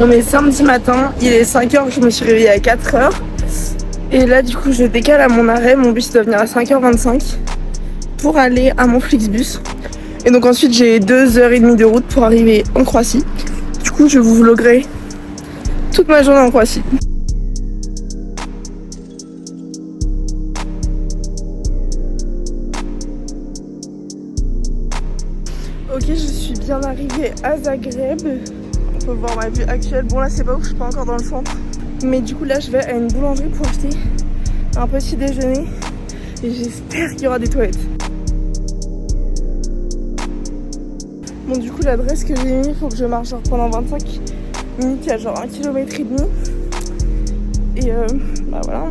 On est samedi matin, il est 5h, je me suis réveillée à 4h. Et là du coup je décale à mon arrêt, mon bus doit venir à 5h25 pour aller à mon Flixbus. Et donc ensuite j'ai 2h30 de route pour arriver en Croatie. Du coup je vous vloguerai toute ma journée en Croatie. Ok, je suis bien arrivée à Zagreb. On peut voir ma vue actuelle. Bon là c'est pas ouf, je suis pas encore dans le centre. Mais du coup là je vais à une boulangerie pour acheter un petit déjeuner. Et j'espère qu'il y aura des toilettes. Bon du coup l'adresse que j'ai mis, il faut que je marche genre pendant 25 minutes, il y a genre 1,5 km. Et bah voilà.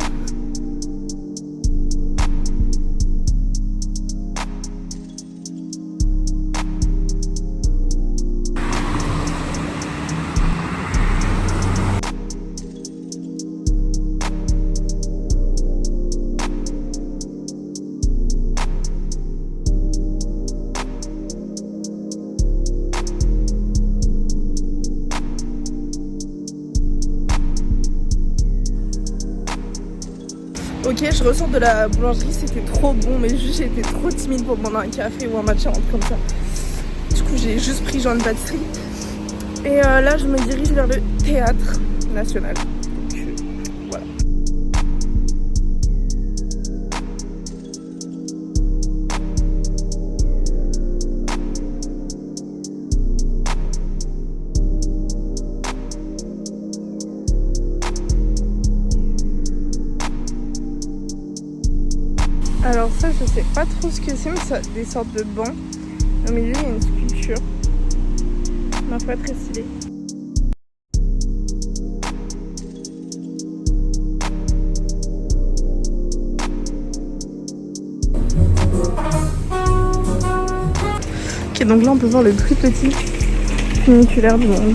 Ok, je ressors de la boulangerie, c'était trop bon, mais juste j'étais trop timide pour prendre un café ou un matcha, un truc comme ça. Du coup, j'ai juste pris genre une pâtisserie. Et là, je me dirige vers le théâtre national. Donc voilà. Alors ça, je sais pas trop ce que c'est, mais ça des sortes de bancs. Au milieu, il y a une sculpture. Ma foi, très stylée. Ok, donc là, on peut voir le plus petit funiculaire du monde.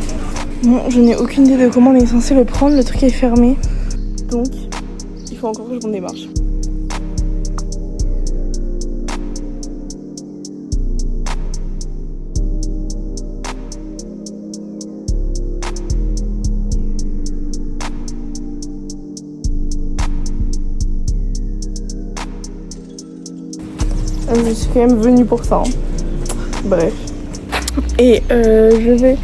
Bon, je n'ai aucune idée de comment on est censé le prendre. Le truc est fermé. Donc, il faut encore que je m'en démarche. Je suis quand même venue pour ça. Hein. Bref. Et je vais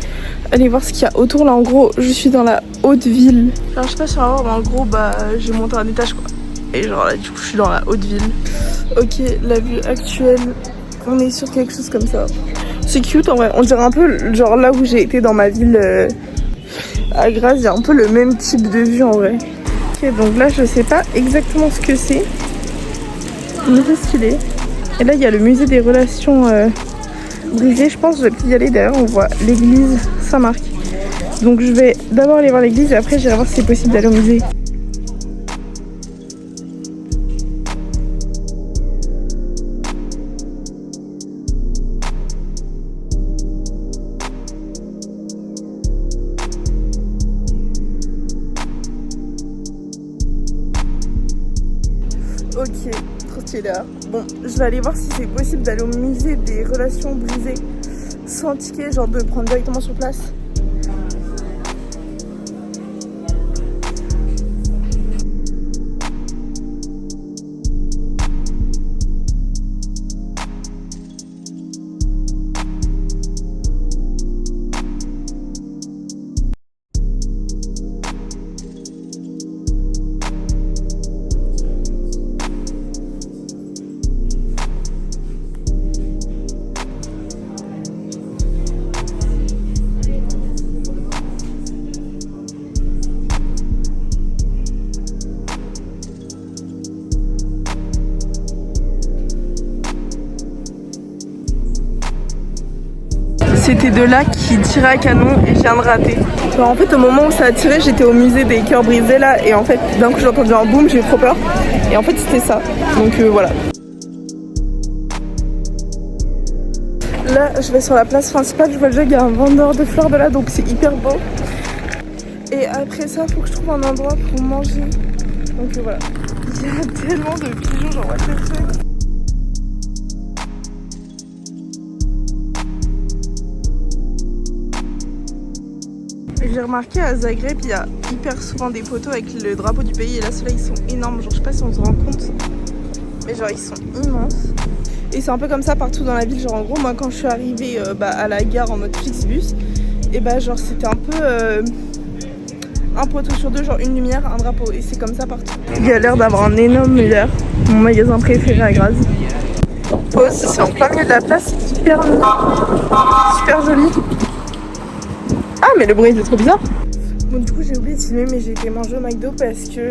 aller voir ce qu'il y a autour. Là, en gros, je suis dans la haute ville. Enfin, je sais pas si on va voir, mais en gros, bah, j'ai monté un étage, quoi. Et genre là, du coup, je suis dans la haute ville. Ok, la vue actuelle, on est sur quelque chose comme ça. C'est cute en vrai. On dirait un peu, genre là où j'ai été dans ma ville à Graz, il y a un peu le même type de vue en vrai. Ok, donc là, je sais pas exactement ce que c'est. Mais c'est stylé. Et là, il y a le musée des relations brisées. Je pense que je vais y aller. D'ailleurs, on voit l'église Saint-Marc. Donc, je vais d'abord aller voir l'église et après, j'irai voir si c'est possible d'aller au musée. Ok, trop stylé. Bon, je vais aller voir si c'est possible d'aller au musée des relations brisées sans ticket, genre de prendre directement sur place. C'était de là qui tirait à canon et je viens de rater. Alors en fait au moment où ça a tiré, j'étais au musée des cœurs brisés là et en fait d'un coup j'ai entendu un boom, j'ai eu trop peur. Et en fait c'était ça. Donc voilà. Là je vais sur la place principale, je vois déjà qu'il y a un vendeur de fleurs de là donc c'est hyper beau. Et après ça faut que je trouve un endroit pour manger. Donc voilà. Il y a tellement de bijoux, genre what the fuck. J'ai remarqué à Zagreb, il y a hyper souvent des poteaux avec le drapeau du pays. Et là, ceux-là, ils sont énormes. Genre, je sais pas si on se rend compte. Mais genre, ils sont immenses. Et c'est un peu comme ça partout dans la ville. Genre, en gros, moi, quand je suis arrivée à la gare en mode Flixbus, et bah, genre, c'était un peu un poteau sur deux, genre une lumière, un drapeau. Et c'est comme ça partout. Il y a l'air d'avoir un énorme Muller, mon magasin préféré à Graz. Oh, c'est en plein milieu de la place, c'est super joli. Ah, mais le bruit il est trop bizarre. Bon, du coup, j'ai oublié de filmer, mais j'ai été manger au McDo parce que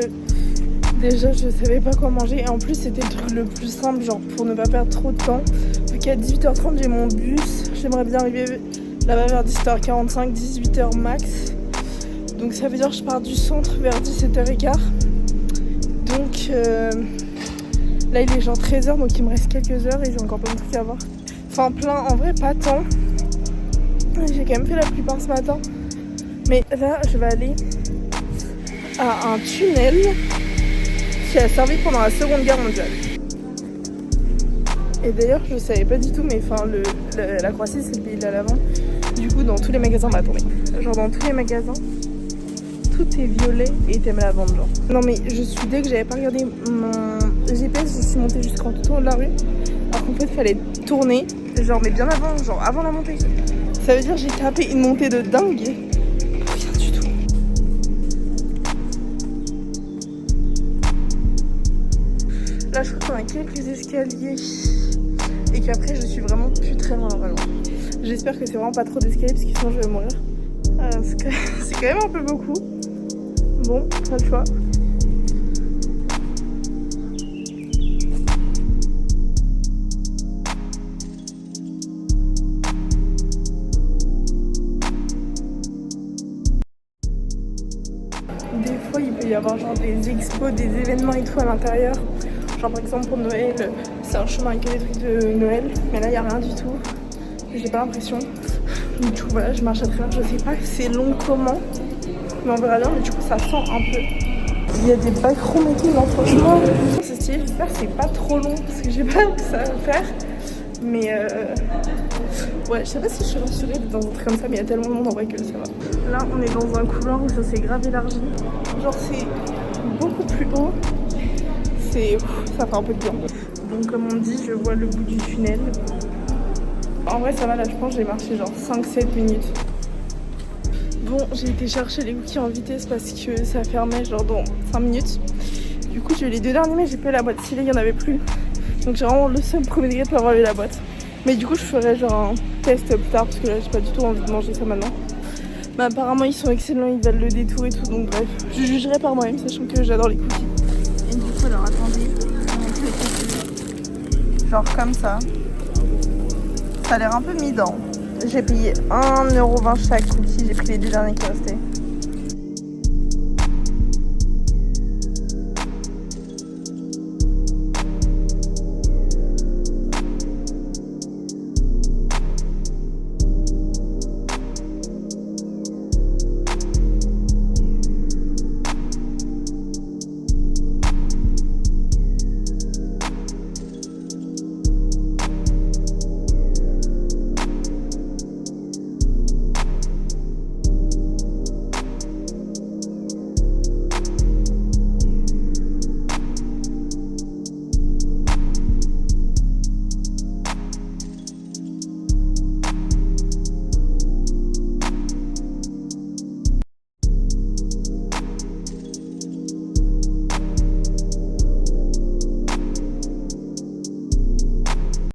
déjà je savais pas quoi manger. Et en plus, c'était le truc le plus simple, genre pour ne pas perdre trop de temps. Vu qu'à 18h30, j'ai mon bus. J'aimerais bien arriver là-bas vers 17h45, 18h max. Donc ça veut dire que je pars du centre vers 17h15. Donc là il est genre 13h, donc il me reste quelques heures et j'ai encore plein de trucs à voir. Enfin plein, en vrai pas tant. J'ai quand même fait la plupart ce matin. Mais là je vais aller à un tunnel qui a servi pendant la Seconde Guerre mondiale. Et d'ailleurs je savais pas du tout, mais enfin la Croatie c'est le pays de la lavande. Du coup dans tous les magasins, bah attendez, genre dans tous les magasins tout est violet et t'aimes la vente genre. Non mais je suis dès que j'avais pas regardé mon GPS, je suis montée jusqu'en tout en haut de la rue. Alors qu'en fait fallait tourner, genre mais bien avant, genre avant la montée. Ça veut dire j'ai tapé une montée de dingue. Rien du tout. Là je crois qu'on a quelques escaliers. Et qu'après je suis vraiment plus très loin vraiment. J'espère que c'est vraiment pas trop d'escaliers parce que sinon je vais mourir. C'est quand même un peu beaucoup. Bon, pas le choix. Des fois, il peut y avoir genre des expos, des événements et tout à l'intérieur. Genre par exemple pour Noël, c'est un chemin avec des trucs de Noël. Mais là, il n'y a rien du tout. J'ai pas l'impression. Du coup, voilà, je marche à travers. Je sais pas c'est long comment. Mais on verra bien, mais du coup ça sent un peu. Il y a des backrooms et tout, non franchement c'est stylé, j'espère que c'est pas trop long parce que j'ai peur que ça va faire. Mais ouais, je sais pas si je suis rassurée d'être dans un truc comme ça, mais il y a tellement de monde en vrai que ça va. Là on est dans un couloir où ça s'est grave élargi. Genre c'est beaucoup plus haut. Ça fait un peu de bien. Donc comme on dit, je vois le bout du tunnel. En vrai ça va, là je pense que j'ai marché genre 5-7 minutes. Bon, j'ai été chercher les cookies en vitesse parce que ça fermait genre dans 5 minutes. Du coup, j'ai eu les 2 derniers, mais j'ai pas eu la boîte. Si, il y en avait plus. Donc, j'ai vraiment le seul premier degré pour avoir eu la boîte. Mais du coup, je ferai genre un test plus tard parce que là, j'ai pas du tout envie de manger ça maintenant. Mais apparemment, ils sont excellents, ils valent le détour et tout. Donc, bref, je jugerai par moi-même, sachant que j'adore les cookies. Et du coup, alors attendez, genre comme ça. Ça a l'air un peu mi-dent. J'ai payé 1,20€ chaque cookie, j'ai pris les 2 derniers qui restaient.